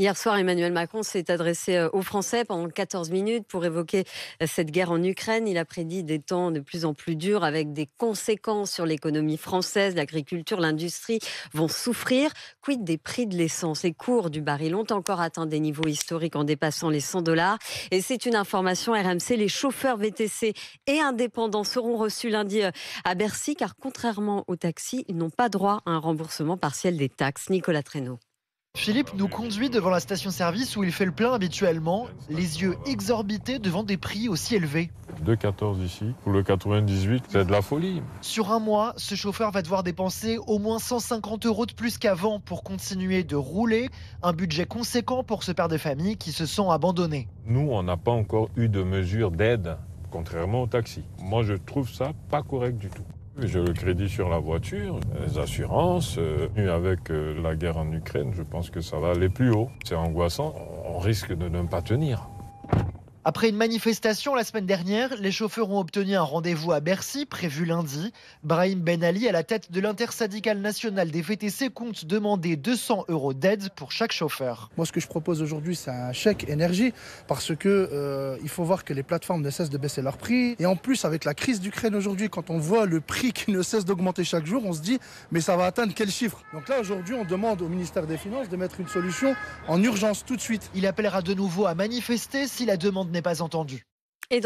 Hier soir, Emmanuel Macron s'est adressé aux Français pendant 14 minutes pour évoquer cette guerre en Ukraine. Il a prédit des temps de plus en plus durs avec des conséquences sur l'économie française. L'agriculture, l'industrie vont souffrir. Quid des prix de l'essence? Les cours du baril ont encore atteint des niveaux historiques en dépassant les 100 dollars. Et c'est une information RMC, les chauffeurs VTC et indépendants seront reçus lundi à Bercy car contrairement aux taxis, ils n'ont pas droit à un remboursement partiel des taxes. Nicolas Traîneau. Philippe nous conduit devant la station-service où il fait le plein habituellement, les yeux exorbités devant des prix aussi élevés. 2,14 ici, pour le 98, c'est de la folie. Sur un mois, ce chauffeur va devoir dépenser au moins 150 € de plus qu'avant pour continuer de rouler. Un budget conséquent pour ce père de famille qui se sent abandonné. Nous, on n'a pas encore eu de mesures d'aide, contrairement au taxi. Moi, je trouve ça pas correct du tout. J'ai le crédit sur la voiture, les assurances. Avec la guerre en Ukraine, je pense que ça va aller plus haut. C'est angoissant, on risque de ne pas tenir. Après une manifestation la semaine dernière, les chauffeurs ont obtenu un rendez-vous à Bercy, prévu lundi. Brahim Ben Ali, à la tête de l'intersyndicale nationale des VTC, compte demander 200 € d'aide pour chaque chauffeur. Moi, ce que je propose aujourd'hui, c'est un chèque énergie, parce que il faut voir que les plateformes ne cessent de baisser leurs prix. Et en plus, avec la crise d'Ukraine aujourd'hui, quand on voit le prix qui ne cesse d'augmenter chaque jour, on se dit, mais ça va atteindre quel chiffre? Donc là, aujourd'hui, on demande au ministère des Finances de mettre une solution en urgence tout de suite. Il appellera de nouveau à manifester si la demande n'est pas entendue.